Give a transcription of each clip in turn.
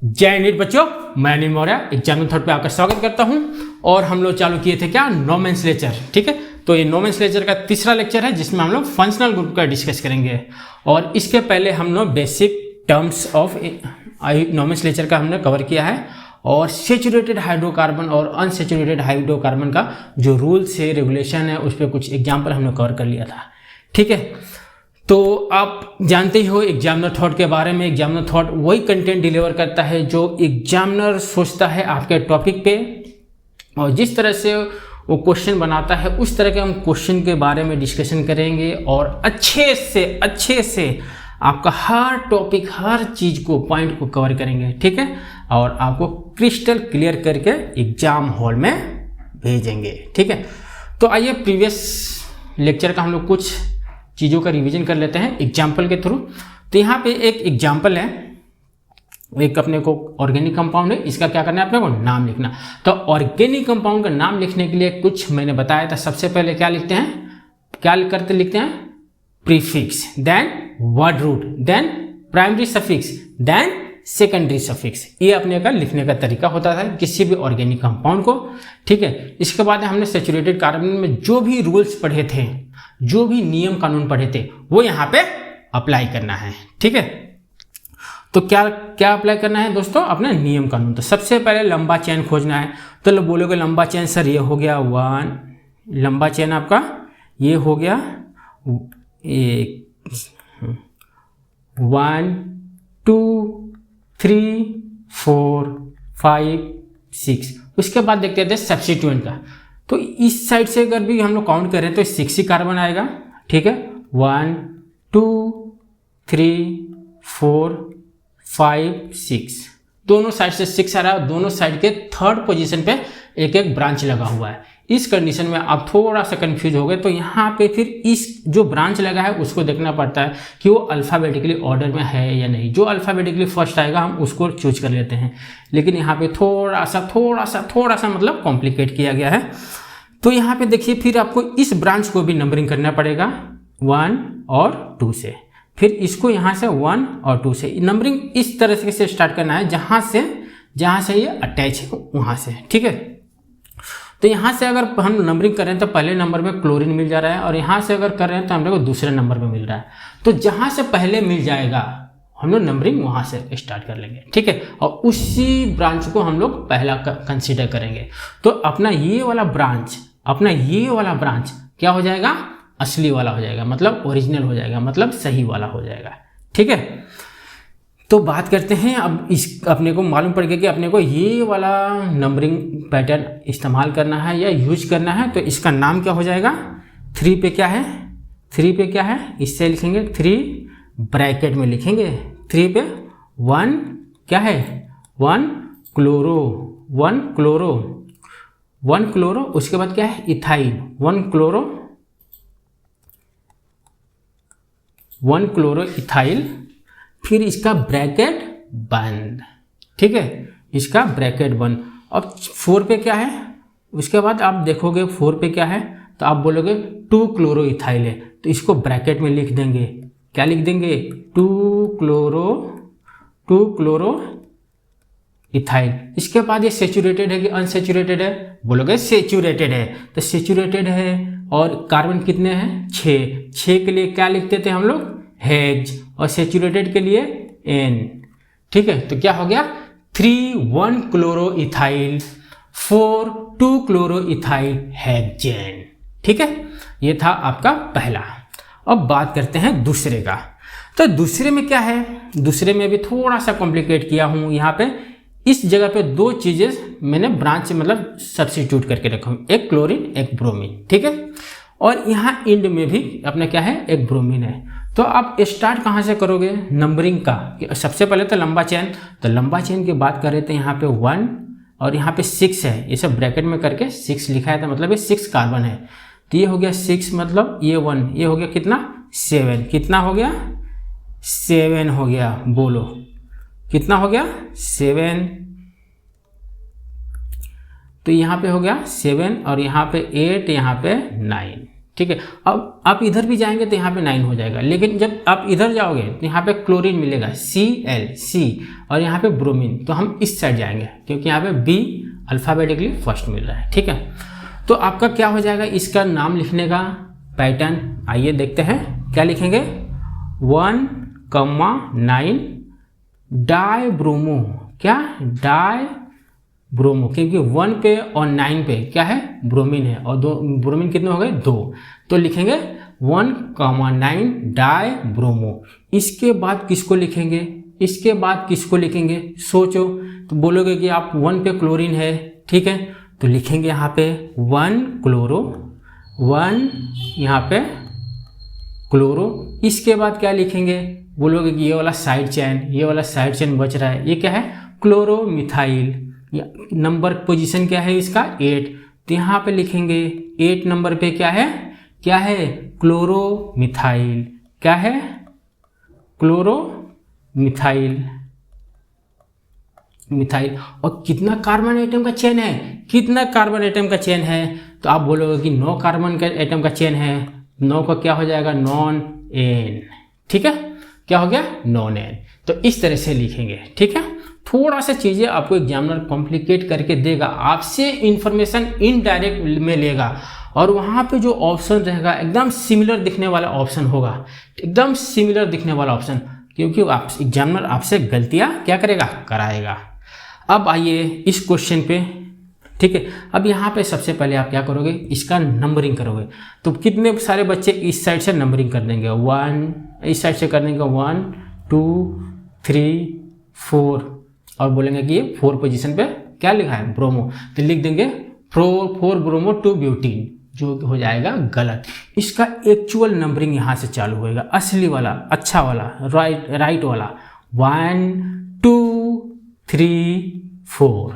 जय हिंद बच्चों, मैं अनिल मौर्य एग्जाम मेथड पे आपका स्वागत करता हूं। और हम लोग चालू किए थे क्या, नोमेनक्लेचर। ठीक है, तो ये नोमेनक्लेचर का तीसरा लेक्चर है जिसमें हम लोग फंक्शनल ग्रुप का डिस्कस करेंगे। और इसके पहले हम लोग बेसिक टर्म्स ऑफ नोमेनक्लेचर का हमने कवर किया है और सैचुरेटेड हाइड्रोकार्बन और अनसैचुरेटेड हाइड्रोकार्बन का जो रूल्स है, रेगुलेशन है, उस पर कुछ एग्जाम्पल हमने कवर कर लिया था। ठीक है, तो आप जानते ही हो एग्जामिनर थॉट के बारे में। एग्जामिनर थॉट वही कंटेंट डिलीवर करता है जो एग्जामिनर सोचता है आपके टॉपिक पे, और जिस तरह से वो क्वेश्चन बनाता है उस तरह के हम क्वेश्चन के बारे में डिस्कशन करेंगे और अच्छे से आपका हर टॉपिक, हर चीज़ को, पॉइंट को कवर करेंगे। ठीक है, और आपको क्रिस्टल क्लियर करके एग्जाम हॉल में भेजेंगे। ठीक है, तो आइए प्रीवियस लेक्चर का हम लोग कुछ चीज़ों का रिवीजन कर लेते हैं एग्जाम्पल के थ्रू। तो यहाँ पे एक एग्जाम्पल है, एक अपने को ऑर्गेनिक कंपाउंड है, इसका क्या करना है, अपने को नाम लिखना। तो ऑर्गेनिक कंपाउंड का नाम लिखने के लिए कुछ मैंने बताया था। सबसे पहले क्या लिखते हैं, prefix, then word root, then primary suffix, then secondary suffix. ये अपने का लिखने का तरीका होता था किसी भी ऑर्गेनिक कंपाउंड को। ठीक है, इसके बाद हमने सैचुरेटेड कार्बन में जो भी रूल्स पढ़े थे, जो भी नियम कानून पढ़े थे, वो यहाँ पे अप्लाई करना है। ठीक है, तो क्या अप्लाई करना है दोस्तों, अपना नियम कानून। तो सबसे पहले लंबा चेन खोजना है। तो बोलोगे लंबा चेन सर ये हो गया 1, लंबा चेन आपका ये हो गया 1 2 3 4 5 6। उसके बाद देखते थे सब्स्टिट्यूएंट का। तो इस साइड से अगर भी हम लोग काउंट करें तो 6 ही कार्बन आएगा। ठीक है, 1 2 3 4 5 6, दोनों साइड से 6 आ रहा है। दोनों साइड के थर्ड पोजीशन पे एक एक ब्रांच लगा हुआ है। इस कंडीशन में आप थोड़ा सा कंफ्यूज हो गए तो यहाँ पे फिर इस जो ब्रांच लगा है उसको देखना पड़ता है कि वो अल्फ़ाबेटिकली ऑर्डर में है या नहीं। जो अल्फ़ाबेटिकली फर्स्ट आएगा हम उसको चूज कर लेते हैं, लेकिन यहाँ पे थोड़ा सा मतलब कॉम्प्लिकेट किया गया है। तो यहाँ पे देखिए, फिर आपको इस ब्रांच को भी नंबरिंग करना पड़ेगा 1 और 2 से, फिर इसको यहाँ से 1 और 2 से नंबरिंग इस तरह से स्टार्ट करना है जहाँ से ये अटैच है वहाँ से। ठीक है, तो यहाँ से अगर हम नंबरिंग कर रहे हैं तो पहले नंबर में क्लोरीन मिल जा रहा है, और यहाँ से अगर कर रहे हैं तो हम लोग को दूसरे नंबर में मिल रहा है। तो जहाँ से पहले मिल जाएगा हम लोग नंबरिंग वहाँ से स्टार्ट कर लेंगे। ठीक है, और उसी ब्रांच को हम लोग पहला कंसीडर करेंगे। तो अपना ये वाला ब्रांच क्या हो जाएगा, असली वाला हो जाएगा, मतलब ओरिजिनल हो जाएगा, मतलब सही वाला हो जाएगा। ठीक है, तो बात करते हैं अब इस, अपने को मालूम पड़ गया कि अपने को ये वाला नंबरिंग पैटर्न इस्तेमाल करना है या यूज करना है। तो इसका नाम क्या हो जाएगा, 3 पे क्या है, इससे लिखेंगे 3 ब्रैकेट में लिखेंगे। 3 पे 1 क्या है, 1 क्लोरो, उसके बाद क्या है, इथाइल, 1 क्लोरो इथाइल, फिर इसका ब्रैकेट बंद। ठीक है, इसका ब्रैकेट बंद। अब 4 पे क्या है, उसके बाद आप देखोगे 4 पे क्या है, तो आप बोलोगे 2 क्लोरो इथाइल है, तो इसको ब्रैकेट में लिख देंगे। क्या लिख देंगे, 2 क्लोरो इथाइल। इसके बाद ये सैचुरेटेड है कि अनसैचुरेटेड है, बोलोगे सैचुरेटेड है। तो सैचुरेटेड है और कार्बन कितने हैं, 6 के लिए क्या लिखते थे हम लोग, हेक्स, और सैचुरेटेड के लिए N। ठीक है, तो क्या हो गया, 3 1 chloro ethyl, 4 2 chloro ethyl hexane. ठीक है, ये था आपका पहला। अब बात करते हैं दूसरे का। तो दूसरे में क्या है, दूसरे में भी थोड़ा सा कॉम्प्लिकेट किया हूं। यहाँ पे इस जगह पे 2 चीजें मैंने ब्रांच से मतलब सब्स्टिट्यूट करके रखा हूं, एक क्लोरीन एक ब्रोमीन। ठीक है, और यहाँ इंड में भी अपना क्या है, एक ब्रोमीन है। तो आप स्टार्ट कहाँ से करोगे नंबरिंग का, सबसे पहले तो लंबा चेन। तो लंबा चेन की बात करें तो यहाँ पे 1 और यहाँ पे 6 है, ये सब ब्रैकेट में करके 6 लिखा है, तो मतलब ये 6 कार्बन है। तो ये हो गया 6, मतलब ये 1, ये हो गया कितना, 7। कितना हो गया, 7 हो गया। बोलो कितना हो गया, 7। तो यहाँ पे हो गया 7 और यहाँ पे 8, यहाँ पे 9। ठीक है। अब आप इधर भी जाएंगे तो यहाँ पे 9 हो जाएगा, लेकिन जब आप इधर जाओगे तो यहाँ पे क्लोरीन मिलेगा Cl और यहाँ पे ब्रोमीन, तो हम इस साइड जाएंगे क्योंकि यहाँ पे B अल्फ़ाबेटिकली फर्स्ट मिल रहा है, ठीक है। तो आपका क्या हो जाएगा, इसका नाम लिखने का पैटर्न आइए देखते हैं। क्या लिखेंगे, 1,9 डाइब्रोमो, क्या डाइब्रोमो, क्योंकि 1 पे और 9 पे क्या है, ब्रोमीन है, और दो ब्रोमीन कितने हो गए, 2, तो लिखेंगे 1,9 डाइब्रोमो। इसके बाद किसको लिखेंगे, इसके बाद किसको लिखेंगे, सोचो, तो बोलोगे कि आप 1 पे क्लोरीन है, ठीक है, तो लिखेंगे यहाँ पे 1 क्लोरो, 1 यहाँ पे क्लोरो। इसके बाद क्या लिखेंगे, बोलोगे कि ये वाला साइड चेन बच रहा है, ये क्या है, क्लोरोमिथाइल। नंबर पोजीशन क्या है इसका, 8, तो यहाँ पे लिखेंगे 8 नंबर पे क्या है, क्लोरोमिथाइल, क्या है, क्लोरोमिथाइल, मिथाइल। और कितना कार्बन एटम का चेन है, कितना कार्बन एटम का चेन है, तो आप बोलोगे कि 9 कार्बन का एटम का चेन है, 9 का क्या हो जाएगा, नॉन एन, ठीक है, क्या हो गया, नॉन एन। तो इस तरह से लिखेंगे, ठीक है। थोड़ा सा चीज़ें आपको एग्जामिनर कॉम्प्लिकेट करके देगा, आपसे इंफॉर्मेशन इनडायरेक्ट में लेगा, और वहाँ पे जो ऑप्शन रहेगा एकदम सिमिलर दिखने वाला ऑप्शन होगा, एकदम सिमिलर दिखने वाला ऑप्शन, क्योंकि आप एग्जामिनर आपसे गलतियाँ क्या करेगा, कराएगा। अब आइए इस क्वेश्चन पे, ठीक है। अब यहाँ पे सबसे पहले आप क्या करोगे, इसका नंबरिंग करोगे, तो कितने सारे बच्चे इस साइड से नंबरिंग कर देंगे, 1, इस साइड से कर देंगे 1 2 3 4, और बोलेंगे कि ये 4 पोजीशन पे क्या लिखा है, ब्रोमो, तो लिख देंगे 4 ब्रोमो 2 ब्यूटीन, जो हो जाएगा गलत। इसका एक्चुअल नंबरिंग यहाँ से चालू होएगा, असली वाला, अच्छा वाला, राइट वाला, 1 2 3 4,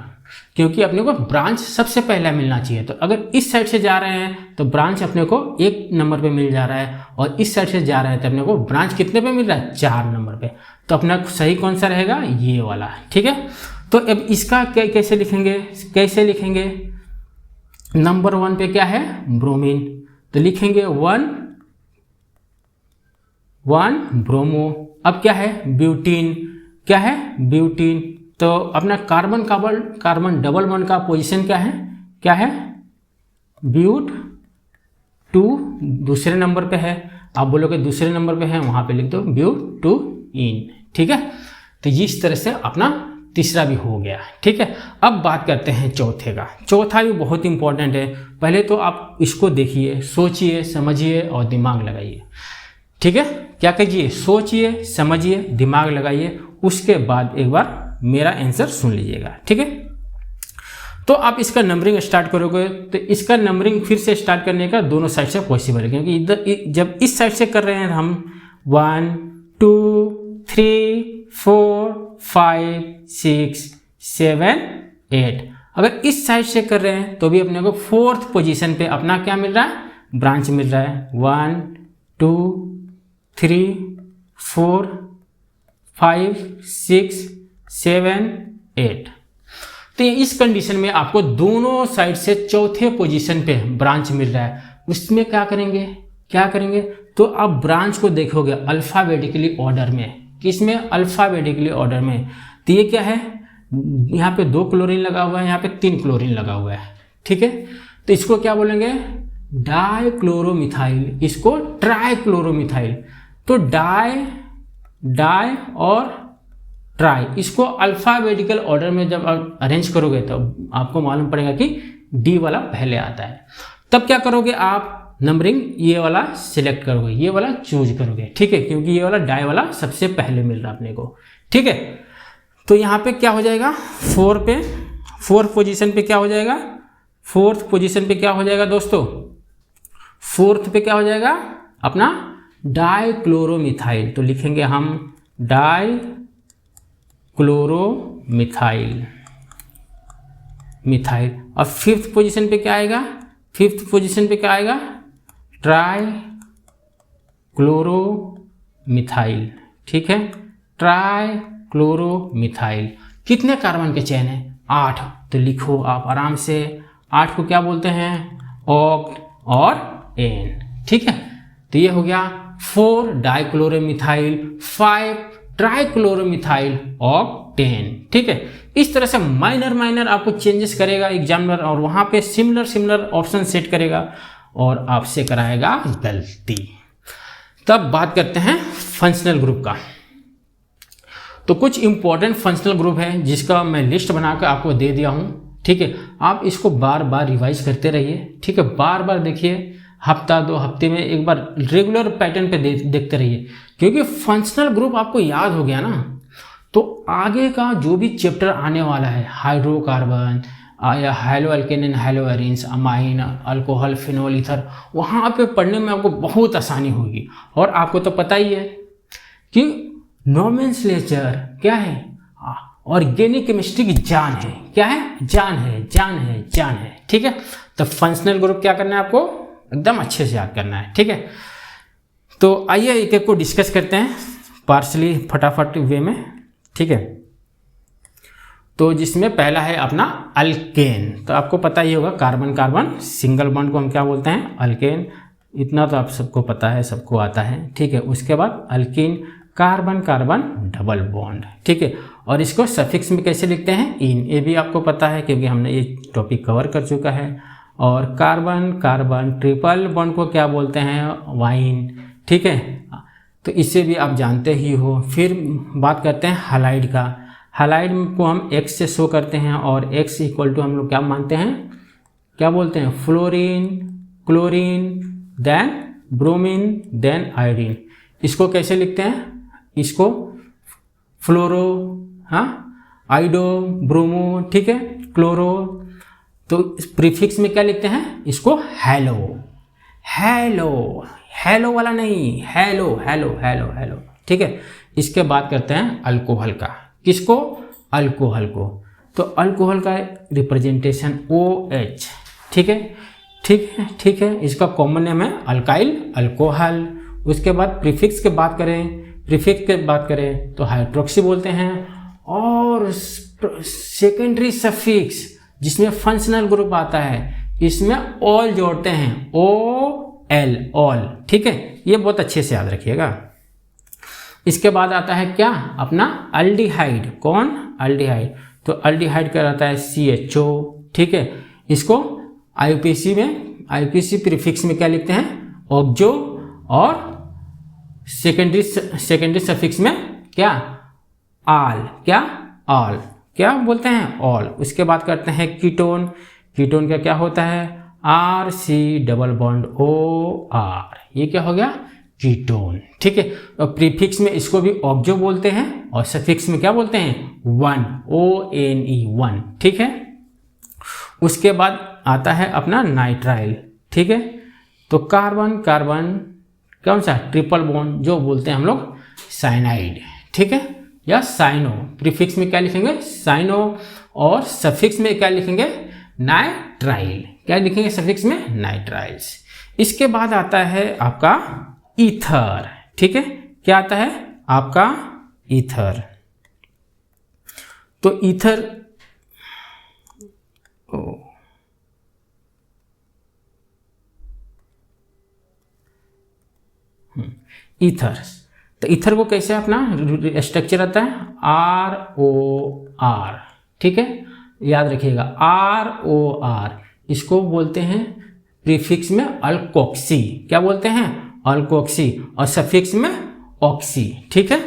क्योंकि अपने को ब्रांच सबसे पहला मिलना चाहिए। तो अगर इस साइड से जा रहे हैं तो ब्रांच अपने को 1 नंबर पे मिल जा रहा है, और इस साइड से जा रहे हैं तो अपने को ब्रांच कितने पे मिल रहा है, 4 नंबर पे। तो अपना सही कौन सा रहेगा, ये वाला, ठीक है। तो अब इसका कैसे लिखेंगे, नंबर 1 पे क्या है, ब्रोमीन, तो लिखेंगे 1 ब्रोमो। अब क्या है, ब्यूटीन, क्या है, ब्यूटीन। तो अपना कार्बन डबल बॉन्ड का पोजीशन क्या है, ब्यूट 2 दूसरे नंबर पे है, आप बोलोगे दूसरे नंबर पे है, वहाँ पे लिख दो ब्यूट 2 इन, ठीक है। तो इस तरह से अपना तीसरा भी हो गया, ठीक है। अब बात करते हैं चौथे का। चौथा भी बहुत इंपॉर्टेंट है। पहले तो आप इसको देखिए, सोचिए, समझिए और दिमाग लगाइए, ठीक है। क्या कीजिए, सोचिए, समझिए, दिमाग लगाइए, उसके बाद एक बार मेरा आंसर सुन लीजिएगा, ठीक है। तो आप इसका नंबरिंग स्टार्ट करोगे, तो इसका नंबरिंग फिर से स्टार्ट करने का दोनों साइड से पॉसिबल है, क्योंकि इधर जब इस साइड से कर रहे हैं हम 1 2 3 4 5 6 7 8, अगर इस साइड से कर रहे हैं तो भी अपने को 4th पोजीशन पे अपना क्या मिल रहा है, ब्रांच मिल रहा है, 1 2 3 4 5 6 7 8। तो इस कंडीशन में आपको दोनों साइड से चौथे पोजीशन पे ब्रांच मिल रहा है, उसमें क्या करेंगे, तो आप ब्रांच को देखोगे अल्फ़ाबेटिकली ऑर्डर में, किसमें, अल्फ़ाबेटिकली ऑर्डर में। तो ये क्या है, यहाँ पे 2 क्लोरीन लगा हुआ है, यहाँ पे 3 क्लोरीन लगा हुआ है, ठीक है। तो इसको क्या बोलेंगे, डाइक्लोरोमिथाइल, इसको ट्राइक्लोरोमिथाइल। तो डाई और ट्राई, इसको अल्फ़ाबेटिकल ऑर्डर में जब आप अरेंज करोगे तो आपको मालूम पड़ेगा कि डी वाला पहले आता है। तब क्या करोगे, आप नंबरिंग ये वाला सिलेक्ट करोगे, ये वाला चूज करोगे, ठीक है, क्योंकि ये वाला डाई वाला सबसे पहले मिल रहा है अपने को, ठीक है। तो यहाँ पे क्या हो जाएगा, 4th पोजीशन पे क्या हो जाएगा, 4th पोजीशन पे क्या हो जाएगा दोस्तों, 4th पे क्या हो जाएगा अपना डाइक्लोरोमिथाइल। तो लिखेंगे हम डाइक्लोरोमिथाइल, और 5th पोजीशन पे क्या आएगा, 5th पोजीशन पे क्या आएगा, ट्राइक्लोरोमिथाइल, ठीक है, ट्राइक्लोरोमिथाइल। कितने कार्बन के चेन है, 8। तो लिखो आप आराम से, 8 को क्या बोलते हैं, ऑक्ट और एन, ठीक है। तो ये हो गया 4 डाइक्लोरोमिथाइल 5 ट्राइक्लोरोमिथाइल ऑक्टेन, ठीक है। इस तरह से माइनर आपको चेंजेस करेगा एग्जामिनर और वहां पे सिमिलर ऑप्शन सेट करेगा और आपसे कराएगा गलती। तब बात करते हैं फंक्शनल ग्रुप का। तो कुछ इंपॉर्टेंट फंक्शनल ग्रुप है जिसका मैं लिस्ट बनाकर आपको दे दिया हूं, ठीक है। आप इसको बार बार रिवाइज करते रहिए, ठीक है। बार बार देखिए, हफ्ता 2 हफ्ते में एक बार रेगुलर पैटर्न पे देखते रहिए, क्योंकि फंक्शनल ग्रुप आपको याद हो गया ना, तो आगे का जो भी चैप्टर आने वाला है, हाइड्रोकार्बन या hello alkane, hello arenes, amine, alcohol, phenol, ether, वहाँ पे पढ़ने में आपको बहुत आसानी होगी। और आपको तो पता ही है कि नोमेनक्लेचर क्या है, ऑर्गेनिक केमिस्ट्री की जान है। क्या है? जान है, ठीक है। तो फंक्शनल ग्रुप क्या करना है आपको एकदम अच्छे से याद करना है, ठीक है। तो आइए एक एक को डिस्कस करते हैं पार्शली फटाफट वे में, ठीक है। तो जिसमें पहला है अपना अल्केन। तो आपको पता ही होगा, कार्बन कार्बन सिंगल बॉन्ड को हम क्या बोलते हैं? अल्केन। इतना तो आप सबको पता है, सबको आता है, ठीक है। उसके बाद alkyne, carbon carbon double bond, ठीक है। और इसको सफिक्स में कैसे लिखते हैं? इन। ये भी आपको पता है क्योंकि हमने ये टॉपिक कवर कर चुका है। और कार्बन कार्बन ट्रिपल बॉन्ड को क्या बोलते हैं? वाइन, ठीक है। तो इससे भी आप जानते ही हो। फिर बात करते हैं हैलाइड का। हैलाइड को हम X से शो करते हैं और X इक्वल टू हम लोग क्या मानते हैं? क्या बोलते हैं? Fluorine, chlorine, then bromine, then iodine. इसको कैसे लिखते हैं? इसको फ्लोरो, आइडो, ब्रोमो, ठीक है, क्लोरो। तो प्रीफिक्स में क्या लिखते हैं? इसको हैलो, हैलो वाला नहीं, हैलो, ठीक है। इसके बाद करते हैं अल्कोहल का। किसको? अल्कोहल को। तो अल्कोहल का रिप्रेजेंटेशन OH, ठीक है। इसका कॉमन नेम है अल्काइल अल्कोहल। उसके बाद प्रीफिक्स की बात करें तो हाइड्रोक्सी बोलते हैं। और सेकेंडरी सफिक्स जिसमें फंक्शनल ग्रुप आता है, इसमें ऑल जोड़ते हैं, OL, ऑल, ठीक है। ये बहुत अच्छे से याद रखिएगा। इसके बाद आता है क्या? अपना अल्डिहाइड। कौन? अल्डिहाइड। तो अल्डिहाइड का रहता है CHO, ठीक है। इसको IUPAC प्रीफिक्स में क्या लिखते हैं? ऑक्जो। और सेकेंडरी सफिक्स में क्या? आल। क्या बोलते हैं? ऑल। उसके बाद करते हैं कीटोन का क्या होता है? RC double bond OR। ये क्या हो गया? कीटोन, ठीक है। और प्रीफिक्स में इसको भी ऑक्जो बोलते हैं और सफिक्स में क्या बोलते हैं? ONE, ठीक है। उसके बाद आता है अपना नाइट्राइल, ठीक है। तो कार्बन कौन सा? ट्रिपल बॉन्ड, जो बोलते हैं हम लोग साइनाइड, ठीक है, या साइनो। प्रीफिक्स में क्या लिखेंगे? साइनो। और सफिक्स में क्या लिखेंगे? नाइट्राइल। क्या लिखेंगे सफिक्स में? नाइट्राइल्स। इसके बाद आता है आपका ईथर, ठीक है। क्या आता है? आपका ईथर। तो ईथर तो ईथर को कैसे अपना स्ट्रक्चर आता है? ROR, ठीक है। याद रखिएगा, ROR। इसको बोलते हैं प्रीफिक्स में अल्कोक्सी। क्या बोलते हैं? अल्कोक्सी। और सफिक्स में ऑक्सी, ठीक है।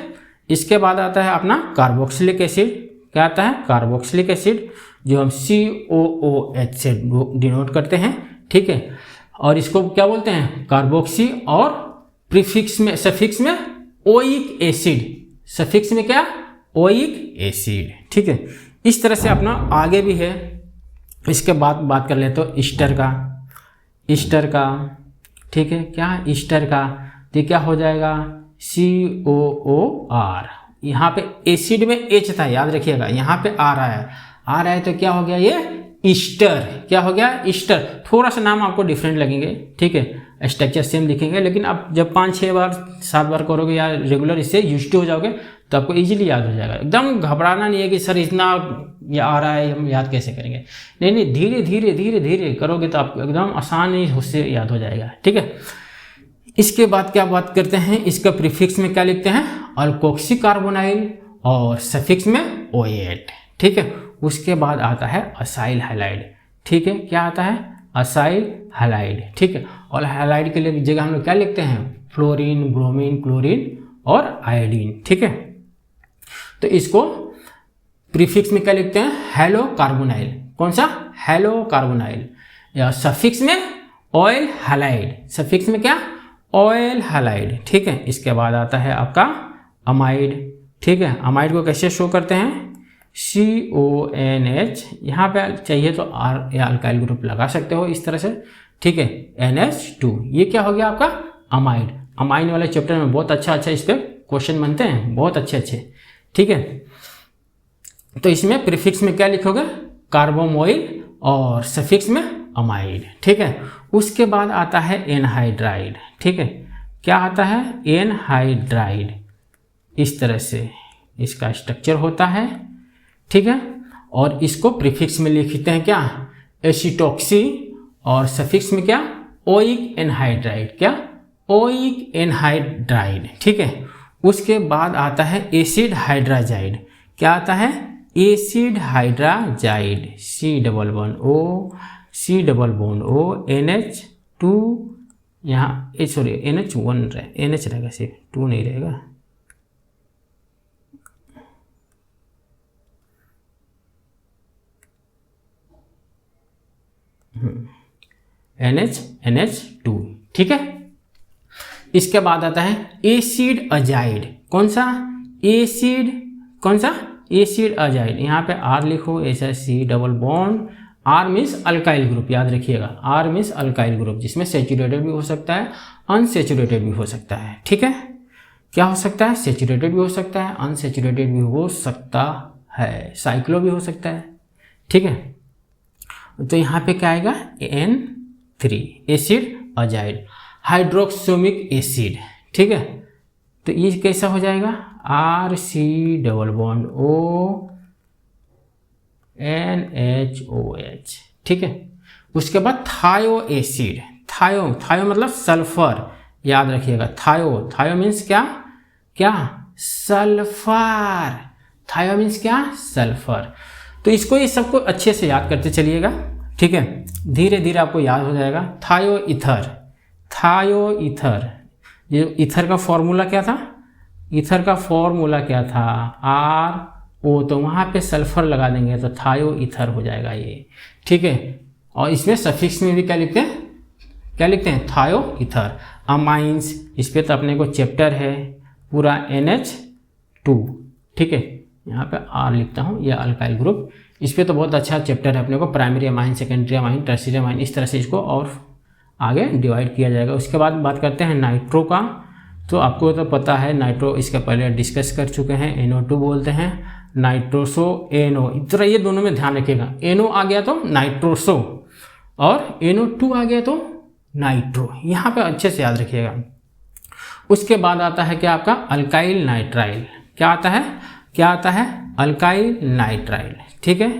इसके बाद आता है अपना कार्बोक्सिलिक एसिड। क्या आता है? कार्बोक्सिलिक एसिड, जो हम COOH से डिनोट करते हैं, ठीक है। और इसको क्या बोलते हैं? कार्बोक्सी। और सफिक्स में ओइक एसिड। सफिक्स में क्या? ओइक एसिड, ठीक है। इस तरह से अपना आगे भी है। इसके बाद बात कर ले तो ईस्टर का, ठीक है। क्या? ईस्टर का। तो क्या हो जाएगा? COOR। यहाँ पे एसिड में H था, याद रखिएगा। यहाँ पे आ रहा है तो क्या हो गया? ये ईस्टर। क्या हो गया? ईस्टर। थोड़ा सा नाम आपको डिफरेंट लगेंगे, ठीक है। स्ट्रक्चर सेम लिखेंगे, लेकिन आप जब 5-6 बार 7 बार करोगे या रेगुलर इससे यूज्ड हो जाओगे तो आपको इजीली याद हो जाएगा। एकदम घबराना नहीं है कि सर इतना या आ रहा है, हम याद कैसे करेंगे। नहीं, धीरे धीरे करोगे तो आपको एकदम आसान ही उससे याद हो जाएगा, ठीक है। इसके बाद क्या बात करते हैं, इसका प्रीफिक्स में क्या लिखते हैं, अल्कोक्सी कार्बोनाइल और सफिक्स में OH, ठीक है। उसके बाद आता है असाइल हैलाइड, ठीक है। क्या आता है, असाइल हैलाइड, ठीक है। और हैलाइड के लिए जगह हम लोग क्या लिखते हैं, फ्लोरीन, ब्रोमीन, क्लोरीन और आयोडीन, ठीक है। तो इसको प्रीफिक्स में क्या लिखते हैं, हेलो कार्बोनाइल, कौन सा, हेलो कार्बोनाइल, या सफिक्स में ऑयल हैलाइड, सफिक्स में क्या, ऑयल हैलाइड, ठीक है। इसके बाद आता है आपका अमाइड, ठीक है। अमाइड को कैसे शो करते हैं, CONH, यहाँ पे चाहिए तो R या अल्काइल ग्रुप लगा सकते हो इस तरह से, ठीक है, NH2, ये क्या हो गया आपका अमाइड। अमाइड वाले चैप्टर में बहुत अच्छा इस पर क्वेश्चन बनते हैं, बहुत अच्छे, ठीक है। तो इसमें प्रीफिक्स में क्या लिखोगे, कार्बोमोइल और सफिक्स में अमाइड, ठीक है। उसके बाद आता है एनहाइड्राइड, ठीक है। क्या आता है, एनहाइड्राइड, इस तरह से इसका स्ट्रक्चर होता है, ठीक है। और इसको प्रीफिक्स में लिखते हैं क्या, एसिटॉक्सी, और सफिक्स में क्या, ओइक एनहाइड्राइड, क्या, ओइक एनहाइड्राइड, ठीक है। उसके बाद आता है एसिड हाइड्राजाइड, क्या आता है, एसिड हाइड्राजाइड, C++O NH2, यहाँ सॉरी NH1 NH रहेगा, सिर्फ 2 नहीं रहेगा, NH2, ठीक है। इसके बाद आता है एसिड अजाइड, कौन सा, एसिड, कौन सा, एसिड अजाइड, यहाँ पे R लिखो, ऐसा C++, R means alkyl group, याद रखिएगा, R मीन्स अल्काइल ग्रुप, जिसमें सेचुरेटेड भी हो सकता है, अनसेचुरेटेड भी हो सकता है, ठीक है। क्या हो सकता है, सेचुरेटेड भी हो सकता है, अनसेचुरेटेड भी हो सकता है, साइक्लो भी हो सकता है, ठीक है। तो यहाँ पे क्या आएगा, N3, एसिड अजाइड, हाइड्रोक्सोमिक एसिड, ठीक है। तो ये कैसा हो जाएगा, RC++O NHOH, ठीक है। उसके बाद थायो एसिड, थायो मतलब सल्फर, याद रखिएगा, थायो मीन्स क्या, सल्फर, थायो मीन्स क्या, सल्फर। तो इसको ये सबको अच्छे से याद करते चलिएगा, ठीक है, धीरे धीरे आपको याद हो जाएगा। थायो ईथर, ये ईथर का फॉर्मूला क्या था, ईथर का फॉर्मूला क्या था, RO, तो वहाँ पे सल्फर लगा देंगे तो थायो ईथर हो जाएगा ये, ठीक है। और इसमें सफिक्स में भी क्या लिखते हैं, थायो ईथर। अमाइंस, इस पे तो अपने को चैप्टर है पूरा, NH2, ठीक है। यहाँ पे R लिखता हूँ, यह अल्काइल ग्रुप, इस पे तो बहुत अच्छा चैप्टर है अपने को, primary amine, secondary amine, tertiary amine, इस तरह से इसको और आगे डिवाइड किया जाएगा। उसके बाद बात करते हैं नाइट्रो का, तो आपको तो पता है नाइट्रो, इसके पहले डिस्कस कर चुके हैं, NO2 बोलते हैं, नाइट्रोसो NO, इतना ये दोनों में ध्यान रखिएगा, NO आ गया तो नाइट्रोसो और NO2 आ गया तो नाइट्रो, यहाँ पे अच्छे से याद रखिएगा। उसके बाद आता है क्या आपका, अल्काइल नाइट्राइल, क्या आता है, अल्काइल नाइट्राइल, ठीक है।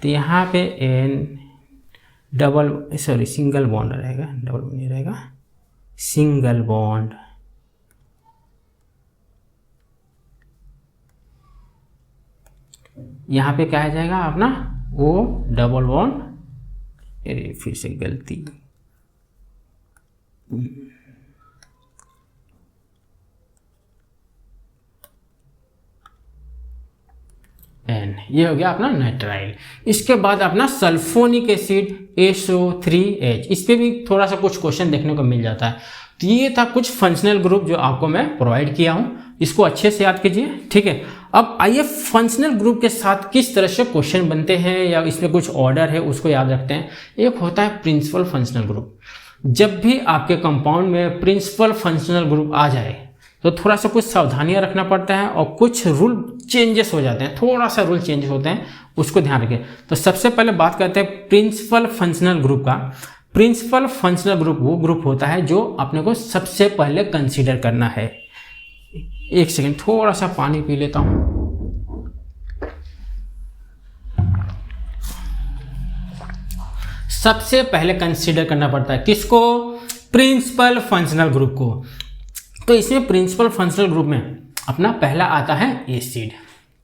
तो यहाँ पे सिंगल बॉन्ड रहेगा, डबल नहीं रहेगा, सिंगल बॉन्ड, यहाँ पे क्या आ जाएगा अपना O डबल बॉन्ड, फिर से गलती, N, ये हो गया अपना नाइट्राइल। इसके बाद अपना सल्फोनिक एसिड SO3H, इस पे भी थोड़ा सा कुछ क्वेश्चन देखने को मिल जाता है। तो ये था कुछ फंक्शनल ग्रुप जो आपको मैं प्रोवाइड किया हूँ, इसको अच्छे से याद कीजिए, ठीक है। अब आइए फंक्शनल ग्रुप के साथ किस तरह से क्वेश्चन बनते हैं या इसमें कुछ ऑर्डर है उसको याद रखते हैं। एक होता है प्रिंसिपल फंक्शनल ग्रुप, जब भी आपके कंपाउंड में प्रिंसिपल फंक्शनल ग्रुप आ जाए तो थोड़ा सा कुछ सावधानियां रखना पड़ता है और कुछ रूल चेंजेस हो जाते हैं, थोड़ा सा रूल चेंजेस होते हैं, उसको ध्यान रखें। तो सबसे पहले बात करते हैं प्रिंसिपल फंक्शनल ग्रुप का। प्रिंसिपल फंक्शनल ग्रुप वो ग्रुप होता है जो अपने को सबसे पहले कंसीडर करना है। एक सेकंड, थोड़ा सा पानी पी लेता हूँ। सबसे पहले कंसीडर करना पड़ता है किसको, प्रिंसिपल फंक्शनल ग्रुप को। तो इसमें प्रिंसिपल फंक्शनल ग्रुप में अपना पहला आता है एसिड,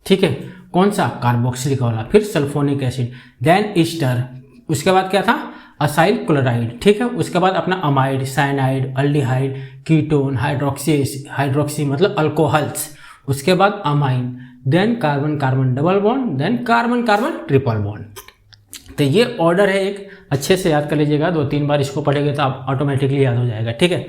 ठीक है, कौन सा, कार्बोक्सिलिक वाला, फिर सल्फोनिक एसिड, देन ईस्टर, उसके बाद क्या था, असाइल क्लोराइड, ठीक है, उसके बाद अपना amide, cyanide, aldehyde, ketone, hydroxy मतलब अल्कोहल्स, उसके बाद amine, then carbon carbon double bond, then carbon carbon triple bond. तो ये ऑर्डर है, एक अच्छे से याद कर लीजिएगा, 2-3 बार इसको पढ़ेंगे तो आप ऑटोमेटिकली याद हो जाएगा, ठीक है।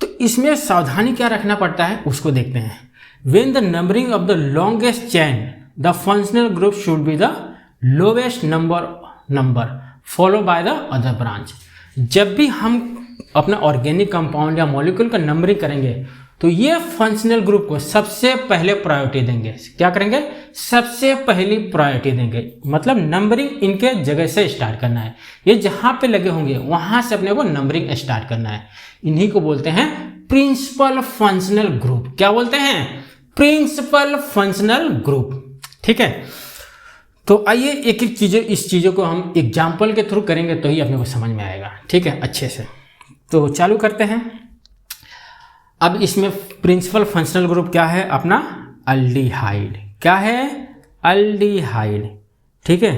तो इसमें सावधानी क्या रखना पड़ता है उसको देखते हैं। When the numbering of the longest chain the functional group should be the lowest number follow by the other branch. जब भी हम अपना ऑर्गेनिक कंपाउंड या मॉलिक्यूल का नंबरिंग करेंगे तो ये फंक्शनल ग्रुप को सबसे पहले प्रायोरिटी देंगे। क्या करेंगे, सबसे पहली प्रायोरिटी देंगे, मतलब नंबरिंग इनके जगह से स्टार्ट करना है। ये जहां पे लगे होंगे वहां से अपने को नंबरिंग स्टार्ट करना है। इन्हीं को बोलते हैं प्रिंसिपल फंक्शनल ग्रुप। क्या बोलते हैं, प्रिंसिपल फंक्शनल ग्रुप, ठीक है। तो आइए एक एक चीज़ें, इस चीज़ों को हम एग्जाम्पल के थ्रू करेंगे तो ही अपने को समझ में आएगा, ठीक है, अच्छे से। तो चालू करते हैं। अब इसमें प्रिंसिपल फंक्शनल ग्रुप क्या है, अपना अल्डिहाइड। क्या है, अल्डिहाइड, ठीक है।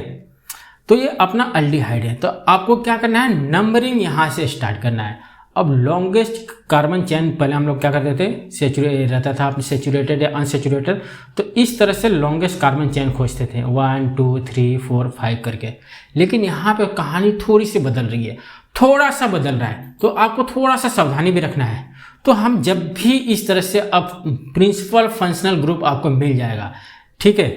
तो ये अपना अल्डिहाइड है। तो आपको क्या करना है, नंबरिंग यहाँ से स्टार्ट करना है। अब लॉन्गेस्ट कार्बन चेन पहले हम लोग क्या करते थे, सेचुरेट रहता था, सेचुरेटेड या अनसेचुरेटेड, तो इस तरह से लॉन्गेस्ट कार्बन चेन खोजते थे 1 2 3 4 5 करके। लेकिन यहाँ पे कहानी थोड़ी सी बदल रही है, थोड़ा सा बदल रहा है, तो आपको थोड़ा सा सावधानी भी रखना है। तो हम जब भी इस तरह से अब प्रिंसिपल फंक्शनल ग्रुप आपको मिल जाएगा, ठीक है,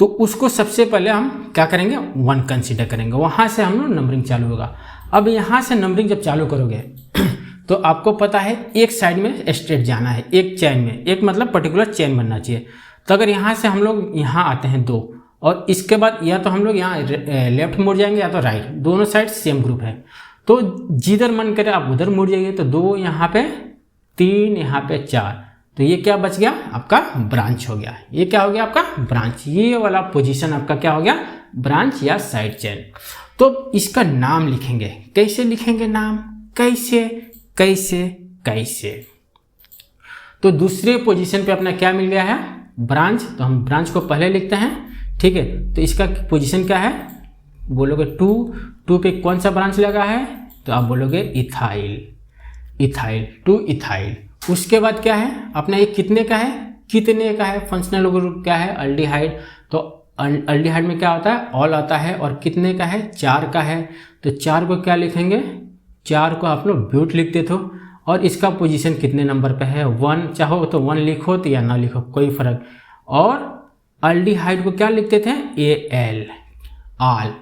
तो उसको सबसे पहले हम क्या करेंगे, 1 कंसीडर करेंगे, वहाँ से हम लोग नंबरिंग चालू होगा। अब यहाँ से नंबरिंग जब चालू करोगे तो आपको पता है एक साइड में स्ट्रेट जाना है, एक चेन में, एक मतलब पर्टिकुलर चेन बनना चाहिए। तो अगर यहाँ से हम लोग यहाँ आते हैं 2, और इसके बाद या तो हम लोग यहाँ लेफ्ट मुड़ जाएंगे या तो राइट, दोनों साइड सेम ग्रुप है। तो जिधर मन करे आप उधर मुड़ जाइए। तो 2 यहाँ पे, 3 यहाँ पे, 4, तो ये क्या बच गया, आपका ब्रांच हो गया। ये क्या हो गया, आपका ब्रांच। ये वाला पोजीशन आपका क्या हो गया, ब्रांच या साइड चेन। तो इसका नाम लिखेंगे, कैसे लिखेंगे नाम, कैसे कैसे कैसे। तो दूसरे पोजीशन पे अपना क्या मिल गया है, ब्रांच। तो हम ब्रांच को पहले लिखते हैं, ठीक है। तो इसका पोजीशन क्या है, बोलोगे 2 पे कौन सा ब्रांच लगा है, तो आप बोलोगे इथाइल, इथाइल 2 इथाइल। उसके बाद क्या है अपना, ये कितने का है, कितने का है, फंक्शनल ग्रुप क्या है, अल्डिहाइड। तो अल्डिहाइड में क्या होता है, ऑल आता है, और कितने का है, 4 का है। तो 4 को क्या लिखेंगे, 4 को आप लोग ब्यूट लिखते थे, और इसका पोजीशन कितने नंबर पे है, 1, चाहो तो 1 लिखो तो या ना लिखो कोई फर्क। और अल्डिहाइड को क्या लिखते थे, AL, आल।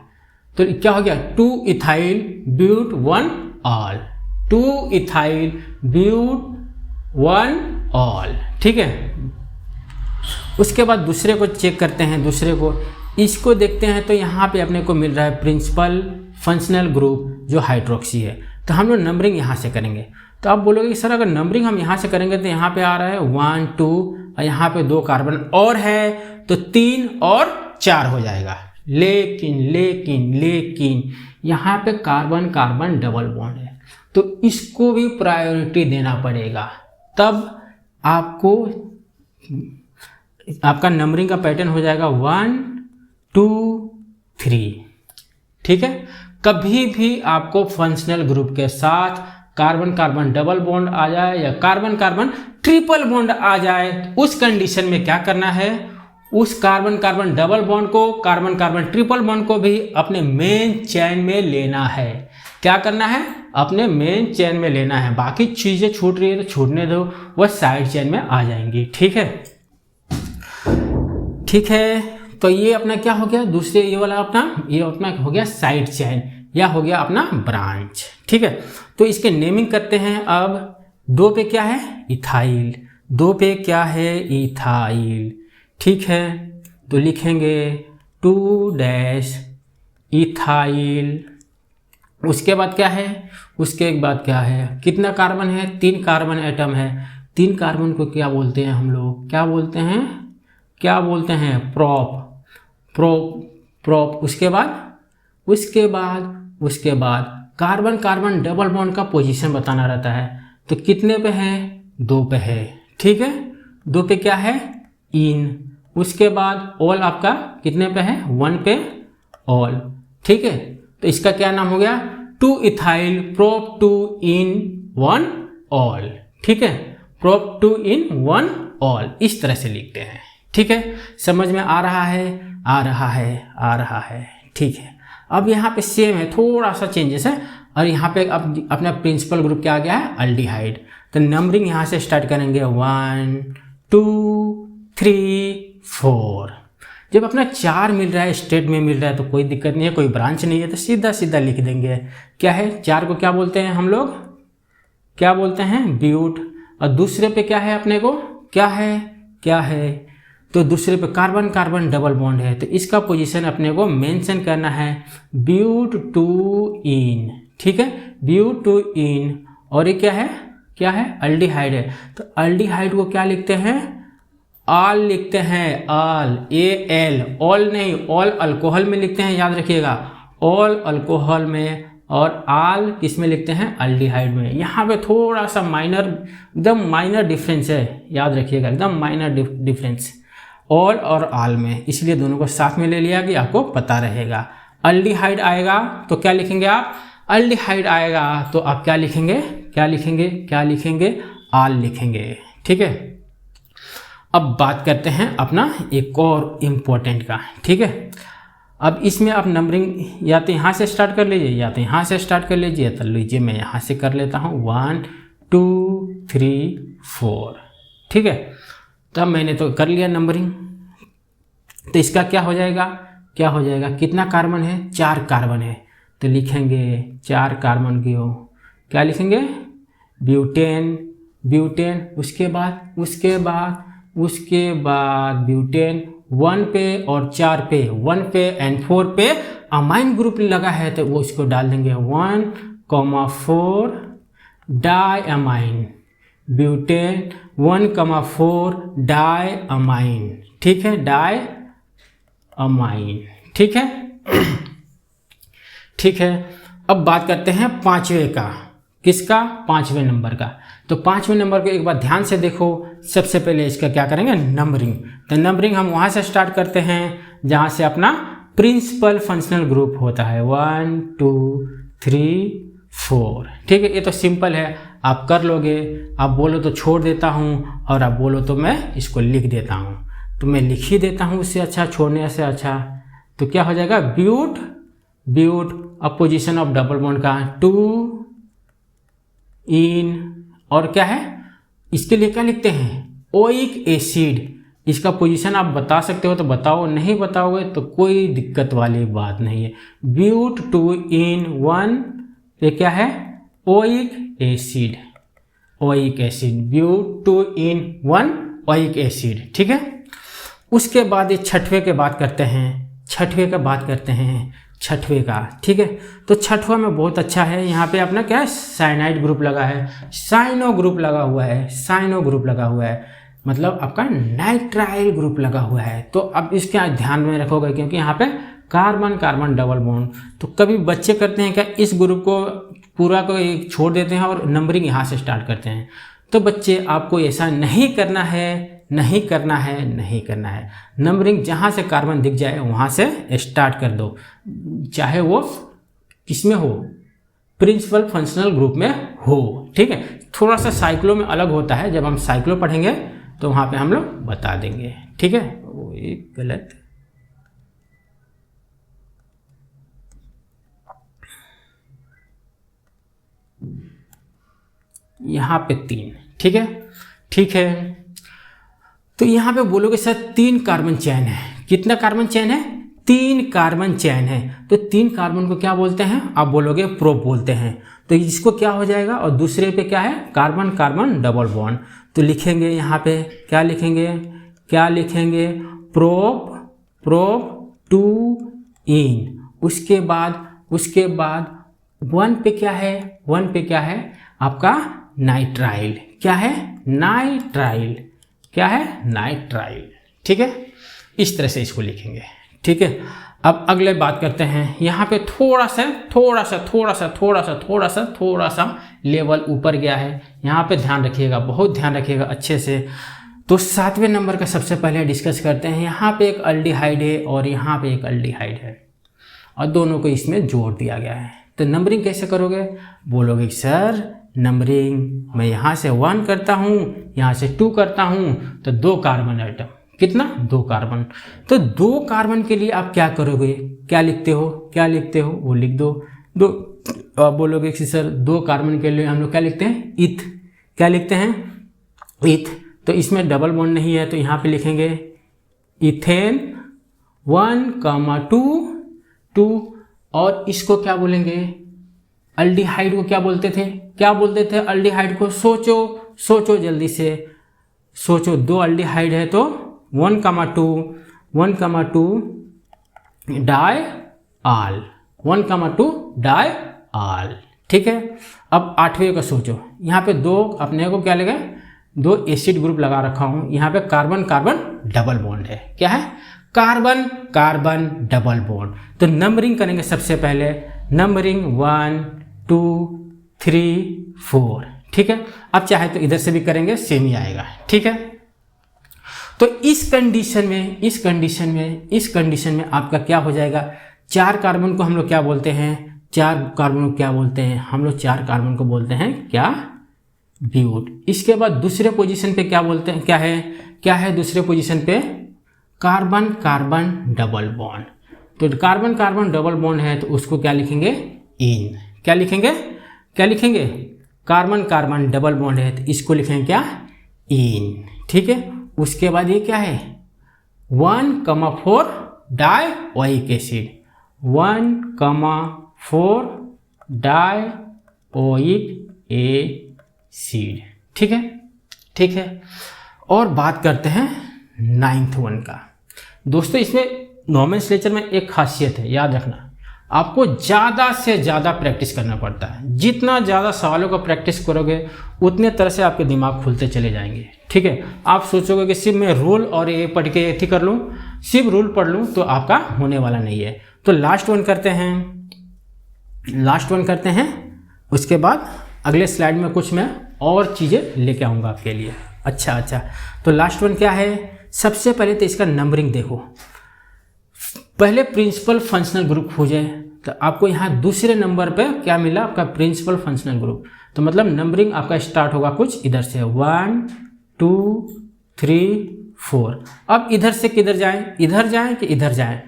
तो क्या हो गया, 2 ethyl but 1 ol, 2 ethyl but 1 ol, ठीक है। उसके बाद दूसरे को चेक करते हैं, दूसरे को इसको देखते हैं। तो यहाँ पे अपने को मिल रहा है प्रिंसिपल फंक्शनल ग्रुप जो हाइड्रोक्सी है। तो हम लोग नंबरिंग यहाँ से करेंगे। तो आप बोलोगे कि सर अगर नंबरिंग हम यहाँ से करेंगे तो यहाँ पे आ रहा है 1 2, और यहाँ पे 2 कार्बन और है तो 3 और 4 हो जाएगा। लेकिन लेकिन लेकिन यहाँ पे कार्बन कार्बन डबल बॉन्ड है, तो इसको भी प्रायोरिटी देना पड़ेगा। तब आपको आपका नंबरिंग का पैटर्न हो जाएगा 1 2 3, ठीक है। कभी भी आपको फंक्शनल ग्रुप के साथ कार्बन कार्बन डबल बॉन्ड आ जाए या कार्बन कार्बन ट्रिपल बॉन्ड आ जाए, उस कंडीशन में क्या करना है, उस कार्बन कार्बन डबल बॉन्ड को, कार्बन कार्बन ट्रिपल बॉन्ड को भी अपने मेन चेन में लेना है। क्या करना है, अपने मेन चेन में लेना है। बाकी चीजें छूट रही है तो छूटने दो, वह साइड चेन में आ जाएंगी, ठीक है, ठीक है। तो ये अपना क्या हो गया, दूसरे ये वाला अपना, ये अपना हो गया साइड चेन या हो गया अपना ब्रांच, ठीक है। तो इसके नेमिंग करते हैं। अब 2 पे क्या है, इथाइल, 2 पे क्या है, इथाइल, ठीक है। तो लिखेंगे 2 इथाइल। उसके बाद क्या है, उसके बाद क्या है, कितना कार्बन है, 3 कार्बन एटम है। 3 कार्बन को क्या बोलते हैं हम लोग, क्या बोलते हैं, क्या बोलते हैं, प्रोप, प्रोप, प्रोप। उसके बाद कार्बन कार्बन डबल बॉन्ड का पोजीशन बताना रहता है। तो कितने पे है? 2 पे है, ठीक है। 2 पे क्या है? इन। उसके बाद ऑल आपका कितने पे है? 1 पे ऑल, ठीक है। तो इसका क्या नाम हो गया? 2 इथाइल प्रोप 2 इन 1 ऑल, ठीक है। प्रोप 2 इन 1 ऑल, इस तरह से लिखते हैं, ठीक है। समझ में आ रहा है? आ रहा है, आ रहा है, ठीक है। अब यहाँ पे सेम है, थोड़ा सा चेंजेस है। और यहाँ पे अब अपना प्रिंसिपल ग्रुप क्या आ गया है? अल्डिहाइड। तो नंबरिंग यहाँ से स्टार्ट करेंगे 1 2 3 4। जब अपना 4 मिल रहा है, स्टेट में मिल रहा है, तो कोई दिक्कत नहीं है, कोई ब्रांच नहीं है, तो सीधा सीधा लिख देंगे। क्या है? 4 को क्या बोलते हैं हम लोग? क्या बोलते हैं? ब्यूट। और दूसरे पे क्या है अपने को? क्या है? क्या है? तो दूसरे पे कार्बन कार्बन डबल बॉन्ड है, तो इसका पोजीशन अपने को मेंशन करना है ब्यूट 2 इन, ठीक है। ब्यूट 2 इन। और ये क्या है? क्या है? अल्डिहाइड है। तो अल्डिहाइड को क्या लिखते हैं? ऑल लिखते हैं, ऑल, AL, ऑल नहीं, ऑल अल्कोहल में लिखते हैं, याद रखिएगा, ऑल अल्कोहल में। और आल किस में लिखते हैं? अल्डिहाइड में। यहाँ पे थोड़ा सा माइनर, एकदम माइनर डिफरेंस है, याद रखिएगा, एकदम माइनर डिफरेंस ऑल और आल में, इसलिए दोनों को साथ में ले लिया कि आपको पता रहेगा। अल्डिहाइड आएगा तो क्या लिखेंगे आप? अल्डिहाइड आएगा तो आप क्या लिखेंगे? क्या लिखेंगे? क्या लिखेंगे? आल लिखेंगे, ठीक है। अब बात करते हैं अपना एक और इम्पोर्टेंट का, ठीक है। अब इसमें आप नंबरिंग या तो यहाँ से स्टार्ट कर लीजिए या तो यहाँ से स्टार्ट कर लीजिए। तो लीजिए मैं यहाँ से कर लेता हूँ 1 2 3 4, ठीक है। तब मैंने तो कर लिया नंबरिंग। तो इसका क्या हो जाएगा? क्या हो जाएगा? कितना कार्बन है? 4 कार्बन है। तो लिखेंगे 4 कार्बन की हो, क्या लिखेंगे? Butane, butane. उसके बाद ब्यूटेन 1 पे और 4 पे, 1 पे एंड 4 पे अमाइन ग्रुप लगा है, तो वो इसको डाल देंगे 1,4 di amine, butane 1,4 di amine, ठीक है, डाई अमाइन, ठीक है। ठीक है। अब बात करते हैं 5वें का। किसका? 5वें नंबर का। तो 5वें नंबर को एक बार ध्यान से देखो। सबसे पहले इसका क्या करेंगे? नंबरिंग। तो नंबरिंग हम वहाँ से स्टार्ट करते हैं जहाँ से अपना प्रिंसिपल फंक्शनल ग्रुप होता है, 1 2 3 4, ठीक है। ये तो सिंपल है, आप कर लोगे। आप बोलो तो छोड़ देता हूँ और आप बोलो तो मैं इसको लिख देता हूँ। तो मैं लिख ही देता हूँ, उससे अच्छा, छोड़ने से अच्छा। तो क्या हो जाएगा? But, but opposition of double bond का 2 इन, और क्या है इसके लिए? क्या लिखते हैं? Oic acid. इसका पोजीशन आप बता सकते हो तो बताओ, नहीं बताओगे तो कोई दिक्कत वाली बात नहीं है। ब्यूट 2 इन 1 पे क्या है? Oic acid, oic acid, but 2 ene 1 oic acid, ठीक है। उसके बाद ये 6वें के बात करते हैं, 6वें का बात करते हैं, 6वें का, ठीक है। तो 6वां में बहुत अच्छा है, यहाँ पे अपना क्या है? साइनाइड ग्रुप लगा है, साइनो ग्रुप लगा हुआ है, साइनो ग्रुप लगा हुआ है, मतलब आपका नाइट्राइल ग्रुप लगा हुआ है। तो अब इसके ध्यान में रखोगे क्योंकि यहाँ पे कार्बन कार्बन डबल बॉन्ड। तो कभी बच्चे करते हैं क्या? इस ग्रुप को पूरा को छोड़ देते हैं और नंबरिंग यहाँ से स्टार्ट करते हैं। तो बच्चे आपको ऐसा नहीं करना है, नहीं करना है, नहीं करना है। नंबरिंग जहाँ से कार्बन दिख जाए वहाँ से स्टार्ट कर दो, चाहे वो किसमें हो? प्रिंसिपल फंक्शनल ग्रुप में हो, ठीक है। थोड़ा सा साइक्लो में अलग होता है, जब हम साइक्लो पढ़ेंगे तो वहाँ पे हम लोग बता देंगे, ठीक है। वो एक गलत, यहाँ पे 3, ठीक है, ठीक है। तो यहाँ पे बोलोगे सर 3 कार्बन चैन है। कितना कार्बन चैन है? 3 कार्बन चैन है। तो 3 कार्बन को क्या बोलते हैं? आप बोलोगे प्रोप बोलते हैं। तो इसको क्या हो जाएगा? और दूसरे पे क्या है? Carbon carbon double bond. तो लिखेंगे यहाँ पे, क्या लिखेंगे? क्या लिखेंगे? प्रोप, प्रोप 2 इन। उसके बाद 1 पे क्या है? 1 पे क्या है? आपका नाइट्राइल। क्या है? नाइट्राइल। क्या है? नाइट्राइल, ठीक है। इस तरह से इसको लिखेंगे, ठीक है। अब अगले बात करते हैं, यहाँ पे थोड़ा सा लेवल ऊपर गया है, यहाँ पे ध्यान रखिएगा, बहुत ध्यान रखिएगा अच्छे से। तो 7वें नंबर का सबसे पहले डिस्कस करते हैं। यहाँ पे एक अल्डिहाइड है और यहाँ पे एक अल्डिहाइड है और दोनों को इसमें जोड़ दिया गया है। तो नंबरिंग कैसे करोगे? बोलोगे सर नंबरिंग मैं यहाँ से 1 करता हूँ, यहाँ से 2 करता हूँ, तो 2 कार्बन आइटम, कितना? 2 कार्बन। तो 2 कार्बन के लिए आप क्या करोगे? क्या लिखते हो वो लिख दो। आप बोलोगे कि सर 2 कार्बन के लिए हम लोग क्या लिखते हैं? इथ। क्या लिखते हैं? इथ। तो इसमें डबल बॉन्ड नहीं है तो यहाँ पे लिखेंगे इथेन 1,2 और इसको क्या बोलेंगे? अल्डिहाइड को क्या बोलते थे? अल्डिहाइड को सोचो जल्दी से सोचो। 2 अल्डिहाइड है तो 1,2 डाई आल, 1,2 डाई आल। ठीक है। अब 8वें का सोचो, यहाँ पे 2 अपने को क्या लगे? 2 एसिड ग्रुप लगा रखा हूँ, यहाँ पे कार्बन कार्बन डबल बॉन्ड है। क्या है? Carbon carbon double bond. तो नंबरिंग करेंगे सबसे पहले, नंबरिंग 1 2 3 4। ठीक है। अब चाहे तो इधर से भी करेंगे, सेम ही आएगा। ठीक है। तो इस कंडीशन में आपका क्या हो जाएगा? 4 कार्बन को हम लोग क्या बोलते हैं? 4 कार्बन को क्या बोलते हैं? हम लोग 4 कार्बन को बोलते हैं क्या? ब्यूट। इसके बाद दूसरे पोजीशन पे क्या बोलते हैं? क्या है दूसरे पोजीशन पे? Carbon carbon double bond. तो कार्बन कार्बन डबल बॉन्ड है तो उसको क्या लिखेंगे? इन। क्या लिखेंगे? कार्बन कार्बन डबल बॉन्ड है तो इसको लिखेंगे क्या? इन। ठीक है। उसके बाद ये क्या है? 1,4 die oic acid, 1,4 die oic acid. ठीक है। और बात करते हैं 9th वन का। दोस्तों इसमें नोमेनक्लेचर में एक खासियत है, याद रखना, आपको ज़्यादा से ज़्यादा प्रैक्टिस करना पड़ता है। जितना ज़्यादा सवालों का प्रैक्टिस करोगे उतने तरह से आपके दिमाग खुलते चले जाएंगे। ठीक है। आप सोचोगे कि सिर्फ मैं रूल और ये पढ़ के ये कर लूँ, सिर्फ रूल पढ़ लूँ तो आपका होने वाला नहीं है। तो लास्ट वन करते हैं, उसके बाद अगले स्लाइड में कुछ मैं और चीज़ें लेके आऊँगा आपके लिए। अच्छा। तो लास्ट वन क्या है? सबसे पहले तो इसका नंबरिंग देखो। पहले प्रिंसिपल फंक्शनल ग्रुप खोजें तो आपको यहाँ दूसरे नंबर पे क्या मिला? आपका प्रिंसिपल फंक्शनल ग्रुप। तो मतलब नंबरिंग आपका स्टार्ट होगा कुछ इधर से 1 2 3 4। अब इधर से किधर जाएं? इधर जाएं कि इधर जाएं?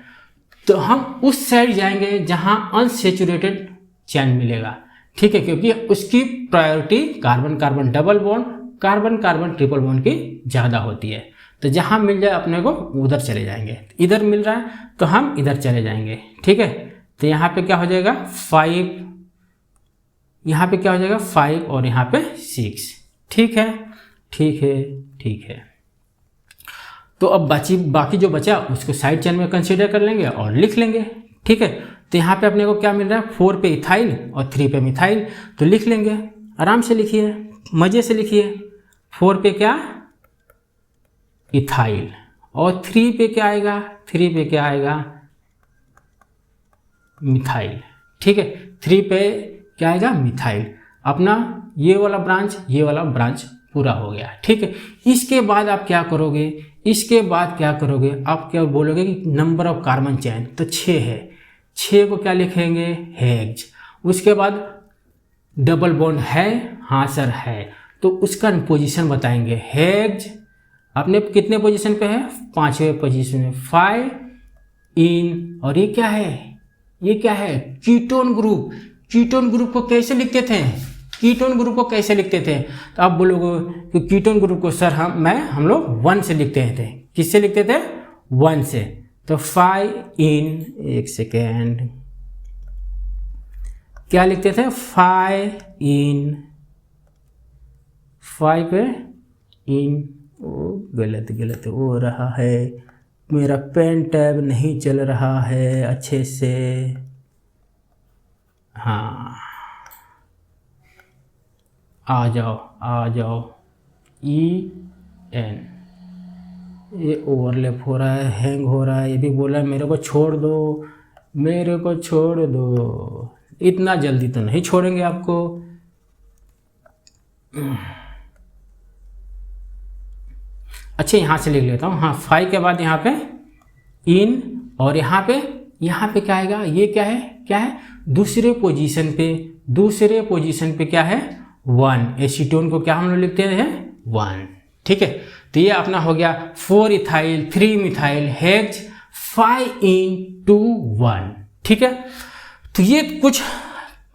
तो हम उस साइड जाएंगे जहां अनसेचुरेटेड चैन मिलेगा। ठीक है, क्योंकि उसकी priority carbon carbon double bond, carbon carbon triple bond की ज़्यादा होती है। तो जहाँ मिल जाए अपने को उधर चले जाएंगे। इधर मिल रहा है तो हम इधर चले जाएंगे। ठीक है। तो यहाँ पे क्या हो जाएगा? 5, यहाँ पे क्या हो जाएगा? 5 और यहाँ पे 6। ठीक है। तो अब बाकी जो बचा उसको साइड चेन में कंसीडर कर लेंगे और लिख लेंगे। ठीक है। तो यहाँ पे अपने को क्या मिल रहा है? 4 पे इथाइल और 3 पे मिथाइल। तो लिख लेंगे, आराम से लिखिए, मज़े से लिखिए। 4 पे क्या? इथाइल। और 3 पे क्या आएगा? 3 पे क्या आएगा? मिथाइल। ठीक है। 3 पे क्या आएगा? मिथाइल। अपना ये वाला ब्रांच पूरा हो गया। ठीक है। इसके बाद आप क्या करोगे? आप क्या बोलोगे कि नंबर ऑफ कार्बन चेन तो 6 है, 6 को क्या लिखेंगे? हेक्स। उसके बाद डबल बॉन्ड है? हाँ सर है। तो उसका पोजीशन बताएंगे। हेक्स अपने कितने पोजीशन पे है? 5वें पोजीशन में, 5 इन। और ये क्या है? Ketone group. कीटोन ग्रुप को कैसे लिखते थे? तो आप बोलोगे कि कीटोन ग्रुप को सर हम लोग 1 से लिखते थे। किससे लिखते थे? 1 से। तो 5 इन, एक सेकेंड, क्या लिखते थे? 5 इन, 5 पे इन। ओ गलत हो रहा है, मेरा पेन टैब नहीं चल रहा है अच्छे से। हाँ, आ जाओ। ई एन, ये ओवरलैप हो रहा है, हैंग हो रहा है, ये भी बोल रहा है मेरे को छोड़ दो, मेरे को छोड़ दो। इतना जल्दी तो नहीं छोड़ेंगे आपको। अच्छा यहाँ से लिख लेता हूँ। हाँ 5 के बाद यहाँ पे इन, और यहाँ पे क्या आएगा, ये क्या है दूसरे पोजीशन पे क्या है 1। एसीटोन को क्या हम लोग लिखते हैं 1, ठीक है। तो ये अपना हो गया 4 इथाइल 3 मिथाइल हेक्स 5-in-1, ठीक है। तो ये कुछ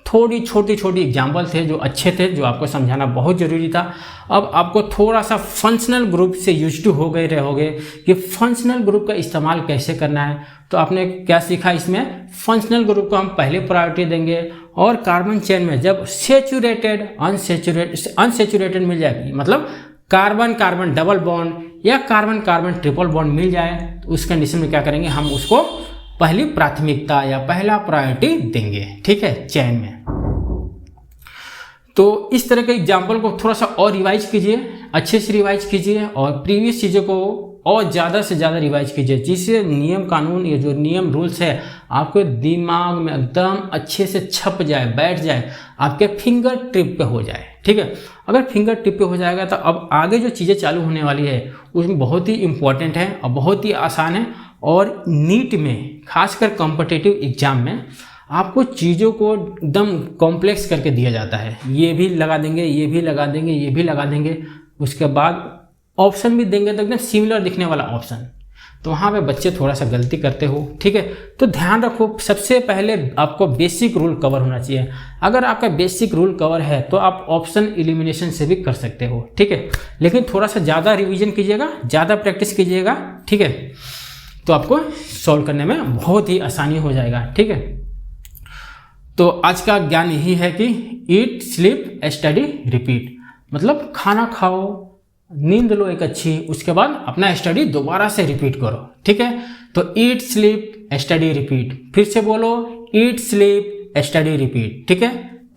थोड़ी छोटी एग्जाम्पल थे जो अच्छे थे, जो आपको समझाना बहुत ज़रूरी था। अब आपको थोड़ा सा फंक्शनल ग्रुप से यूज्ड टू हो गए रहोगे कि फंक्शनल ग्रुप का इस्तेमाल कैसे करना है। तो आपने क्या सीखा इसमें, फंक्शनल ग्रुप को हम पहले प्रायोरिटी देंगे, और कार्बन चेन में जब सेचुरेटेड अनसेचुरेटेड मिल जाएगी, मतलब कार्बन कार्बन डबल बॉन्ड या कार्बन कार्बन ट्रिपल बॉन्ड मिल जाए, तो उस कंडीशन में क्या करेंगे, हम उसको पहली प्राथमिकता या पहला प्रायोरिटी देंगे, ठीक है, चेन में। तो इस तरह के एग्जाम्पल को थोड़ा सा और रिवाइज कीजिए, अच्छे से रिवाइज कीजिए, और प्रीवियस चीज़ों को और ज़्यादा से ज़्यादा रिवाइज कीजिए, जिससे नियम कानून, ये जो नियम रूल्स है आपके दिमाग में एकदम अच्छे से छप जाए, बैठ जाए, आपके फिंगर टिप पे हो जाए, ठीक है। अगर फिंगर टिप पे हो जाएगा तो अब आगे जो चीज़ें चालू होने वाली है उसमें बहुत ही इंपॉर्टेंट है और बहुत ही आसान है। और नीट में खासकर कॉम्पिटिटिव एग्जाम में आपको चीज़ों को एकदम कॉम्प्लेक्स करके दिया जाता है, ये भी लगा देंगे, ये भी लगा देंगे, ये भी लगा देंगे, उसके बाद ऑप्शन भी देंगे तो एकदम सिमिलर दिखने वाला ऑप्शन। तो वहाँ पे बच्चे थोड़ा सा गलती करते हो, ठीक है। तो ध्यान रखो, सबसे पहले आपको बेसिक रूल कवर होना चाहिए। अगर आपका बेसिक रूल कवर है तो आप ऑप्शन एलिमिनेशन से भी कर सकते हो, ठीक है। लेकिन थोड़ा सा ज़्यादा रिवीजन कीजिएगा, ज़्यादा प्रैक्टिस कीजिएगा, ठीक है, तो आपको सॉल्व करने में बहुत ही आसानी हो जाएगा, ठीक है। तो आज का ज्ञान यही है कि ईट स्लीप स्टडी रिपीट, मतलब खाना खाओ, नींद लो एक अच्छी, उसके बाद अपना स्टडी दोबारा से रिपीट करो, ठीक है। तो ईट स्लीप स्टडी रिपीट, फिर से बोलो, ईट स्लीप स्टडी रिपीट, ठीक है।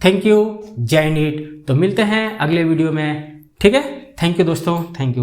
थैंक यू, जय नीट। तो मिलते हैं अगले वीडियो में, ठीक है। थैंक यू दोस्तों, थैंक यू।